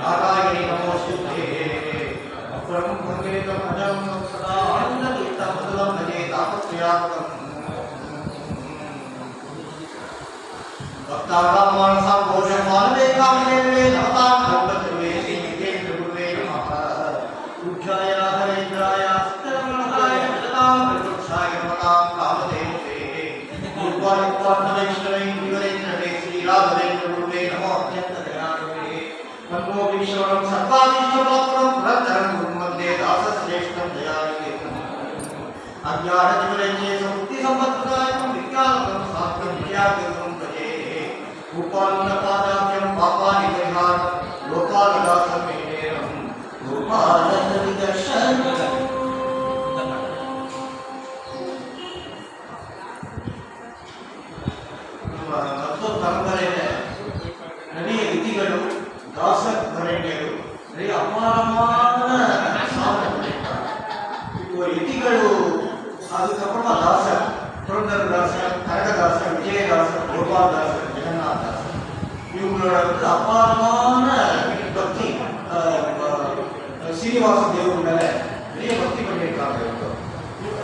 नारायणी नमोस्तुते अप्रं भगेतं अजं सदा आनन्दतीर्थं मधुरं भजे तापत्रयात्मकम् भक्तानां मानसां भोजं मानवेकामदेवे नमतां भगवते श्रीनिकेन्द्र गुरुवे नमः पूज्याय हरेन्द्राय सत्यरमणाय जगतां प्रदोषाय नमतां कामधेनुवे पूर्वायुक्तार्थवैष्णवे विवरेन्द्रवे श्रीराघवेन्द्र गुरुवे नमो अत्यन्तदयालुवे नमो विश्वं सर्वादिष्टपात्रं प्रतरं गुरुमध्ये दासश्रेष्ठं दयालुवे अज्ञानतिमिरञ्जे समुक्तिसम्पत्प्रदायकं विज्ञानं शास्त्रं विद्यागुरुं भजे गोपालपादाभ्यं पापानि परिहारं गोपालदासमेनं गोपालदर्शनम् ಮತ್ತು ಪರಂಪರೆಯ நிறைய விதிகளும் தாச வரைஞரும் நிறைய அபாரமான சாதனை. இப்போ விதிகள் அதுக்கப்புறமா தாசர் புரந்தரதாசர், கனகதாசர், விஜயதாசர், கோபாலதாசர், ஜெகநாதாசர் இவங்களோட அபாரமான பக்தி சீனிவாச தேவன் மேல நிறைய பக்தி பண்ணியிருக்காங்க.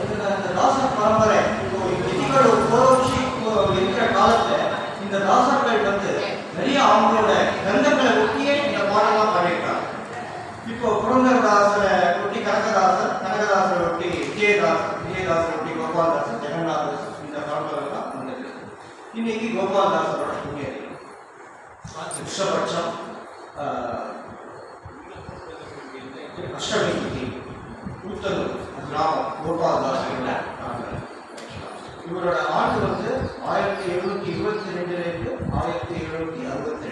இந்த தாசர் பரம்பரை இப்போ விதிகள் புரோட்சி இருக்கிற காலத்துல இந்த தாசர்கள் நிறைய அவங்களோட கிரந்தங்களை ஒட்டியே இந்த பாடலாம் பண்ணியிருக்காங்க. இப்போ புரந்தரதாசரை ஒட்டி கனகதாசர், கனகதாசரை ஒட்டி விஜயதாசர் ஒட்டி கோபாலதாசர், ஜெகநாதாசர் இந்த பரம்பரைலாம் வந்தது. இன்னைக்கு கோபாலதாசரோட புண்ணியது உஷபட்சம் அஷ்டமி திதி கூத்தனூர் கிராமம் கோபாலதாசர். இவரோட ஆண்டு 1722 1762.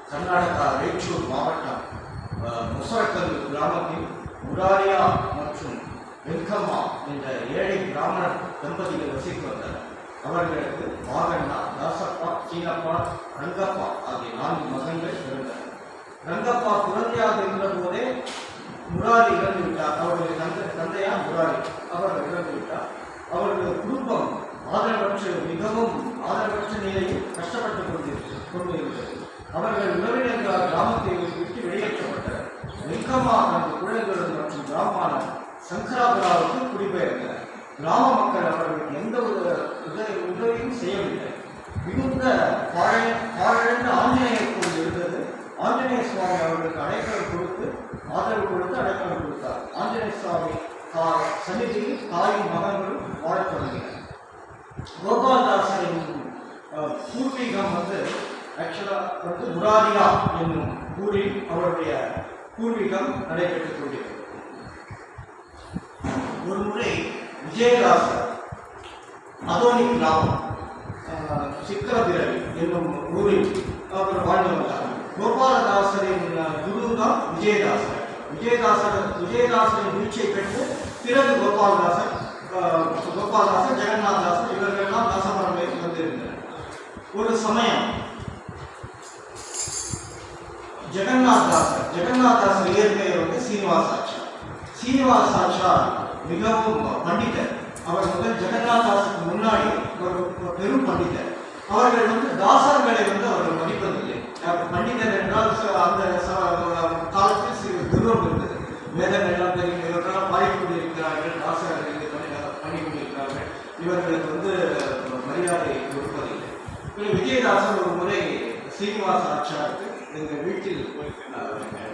கர்நாடகா ரேச்சூர் மாவட்டம் முசரக்கல் கிராமத்தில் முராரியா மற்றும் வெங்கம்மா என்ற ஏழை பிராமண தம்பதிகள் வசித்து வந்தனர். அவர்களுக்கு மாகண்ணா, தாசப்பா, சீனப்பா, ரங்கப்பா ஆகிய 4 மகன்கள் பிறந்தனர். ரங்கப்பா குழந்தையாக இருந்த போதே முராரி இறந்து விட்டார். அவருடைய தந்தையார் முராரி அவர்கள் இறந்து விட்டார். அவருடைய குடும்பம் மிகவும் ஆதரவற்ற நிலையில் கஷ்டப்பட்டுக் கொண்டிருந்தது. அவர்கள் உறவினர்களால் கிராமத்தை விட்டு வெளியேற்றப்பட்டனர். வெங்கம்மா தனது குழந்தைகள் மற்றும் கிராமமான சங்கராபுராவுக்கு குடிபெயர்ந்தனர். கிராம மக்கள் அவர்களுக்கு எந்த உதவியும் செய்யவில்லை. மிகுந்த பாழடைந்த ஆஞ்சநேயர் கோவில் இருந்தது. ஆஞ்சநேய சுவாமி அவர்களுக்கு அடைக்கலம் கொடுத்து ஆதரவு கொடுத்து அடைக்கலம் கொடுத்தார். ஆஞ்சநேய சுவாமி சன்னிதியில் தாயும் மகன்களும் வாழத் தொடங்கினர். கோபாலதாசரின் பூர்வீகம் ஆக்சுவலா முராரியா என்னும் ஊரில் அவருடைய பூர்வீகம் நடைபெற்றுக் கொண்டிருக்கிறது. ஒரு முறை விஜயதாசர் அதோனி கிராமம் சிக்கரபிரவி என்னும் ஊரில் அவர் வாழ்ந்து வந்தார். கோபாலதாசரின் குரு தான் விஜயதாசர். விஜயதாசரின் வீழ்ச்சியை பெற்று பிறகு கோபாலதாசர், ஜெகநாதாசர் இவர்களெல்லாம் தாசமரமைக்கு வந்திருந்தனர். ஒரு சமயம் ஜெகநாதாசர் இயற்கையை சீனிவாசாச்சார் மிகவும் பண்டிதர். அவர் ஜெகநாதாசருக்கு முன்னாடி ஒரு பெரும் பண்டிதர். அவர்கள் தாசர்களை அவர்கள் மதிப்பதில்லை. பண்டிதர் என்றால் அந்த காலத்தில் குருவம் இருந்தது. வேதங்கள் எல்லாம் தெரியும், இவர்களெல்லாம் பாடிக்கொண்டிருக்கிறார்கள், தாசர்கள் பண்ணி கொண்டிருக்கிறார்கள், இவர்களுக்கு மரியாதை கொடுப்பதில்லை. விஜயதாசன் ஒரு முறை சீனிவாச ஆச்சாருக்கு எங்கள் வீட்டில்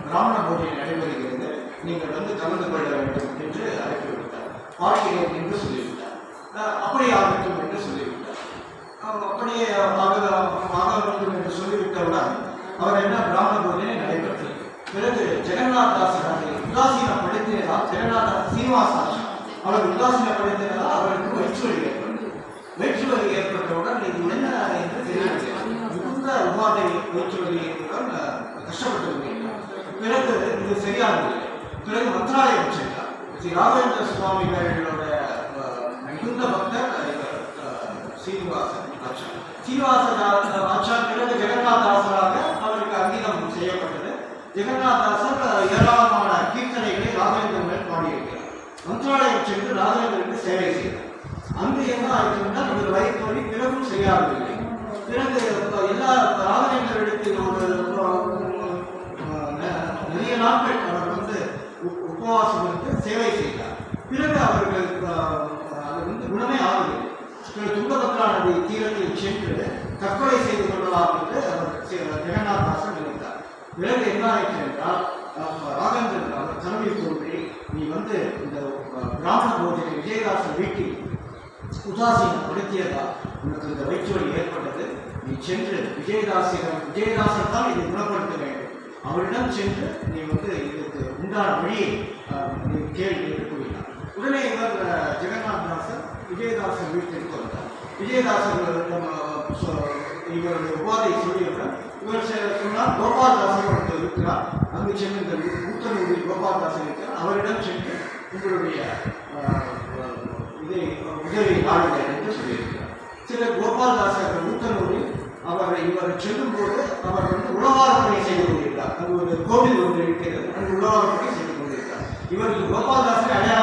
பிராமண பூஜை நடைபெறுகிறது, நீங்கள் கலந்து கொள்ள வேண்டும் என்று அழைப்பு விட்டார். பார்க்கிறேன் என்று சொல்லிவிட்டார். அப்படி ஆகட்டும் என்று சொல்லிவிட்டார். அப்படியே ஆக வேண்டும் என்று சொல்லிவிட்டவுடன் அவர் பிராமண பூஜை நடைபெற்றது. பிறகு ஜெகநாதாசர் உதாசீனப்படுத்தியதால் சீனிவாச அவர் உதாசீனப்படுத்தியதால் அவருக்கு வயிற்றுவலி ஏற்பட்டவுடன் இது என்ன என்று தெரியவில்லை. மிகுந்த உபாதை வயிற்றுவலியுடன் கஷ்டப்பட்டு கொண்டிருக்கிறார். பிறகு இது சரியாகவில்லை. பிறகு மந்திராலயம் சென்றார். ஸ்ரீ ராகவேந்திர சுவாமிகளோட மிகுந்த பக்தர் சீனிவாசன். சீனிவாச ஆச்சார் பிறகு ஜெகநாதாசராக அவருக்கு அங்கீகாரம் செய்யப்பட்டது. ஜெகநாதாசர் ஏராளமான கீர்த்தனைகளை ராகவேந்திரன் மேல் பாடியிருக்கிறார். மந்திராலயம் சென்று ராகவேந்திரனுக்கு சேவை செய்தார். அங்கு என்ன ஆயிடுச்சுன்னா இவர் வயிற்று பிறகும் செய்யாதவில்லை. பிறகு எல்லா ராகவேந்திரத்தில் நிறைய நாட்கள் அவர் உபவாசம் இருந்து சேவை செய்தார். பிறகு அவர்கள் அது குணமே ஆகவில்லை. துங்கபத்ரா நதி தீரத்தில் சென்று தற்கொலை செய்து கொள்ளலாம் என்று அவர் ஜெகநாதாசன் நினைத்தார். பிறகு என்ன ஆயிற்று என்றால் ராகவேந்திரன் அவர் கனவில் தோன்றி நீ இந்த பிராமண போஜனை விஜயதாசன் வீட்டில் உதாசீனம் படுத்தியதால் உனக்கு இந்த வயிற்றுவலி ஏற்பட்டது. நீ சென்று விஜயதாசன் தான் இதை குணப்படுத்த வேண்டும். அவரிடம் சென்று நீ இதுக்கு உண்டான வழியை நீ கேள்வி என்று கூறினார். உடனே இவர் ஜெகநாதாசன் விஜயதாசன் வீட்டிற்கு வந்தார். விஜயதாசன் இவருடைய உபாதை சொல்லியவுடன் இவர் சொன்னால் கோபால்தாசன் ஒருத்தர் இருக்கிறார், அங்கு சென்று இந்த ஊத்தனூரில் கோபால்தாசன் இருக்கிறார், அவரிடம் சென்று உங்களுடைய இதை உதவி நாடுகள் என்று சொல்லியிருக்கிறார். சில கோபால்தாசர் ஊத்தனூரில் இவர் செல்லும் போது அவர் உழவாரப்பணி செய்து கொண்டிருக்கிறார். அங்கு ஒரு கோவில் ஒன்று இருக்கிறது, அங்கு உழவாரப்பணி செய்து கொண்டிருக்கிறார். இவருக்கு கோபால்தாசரை அடையாளம்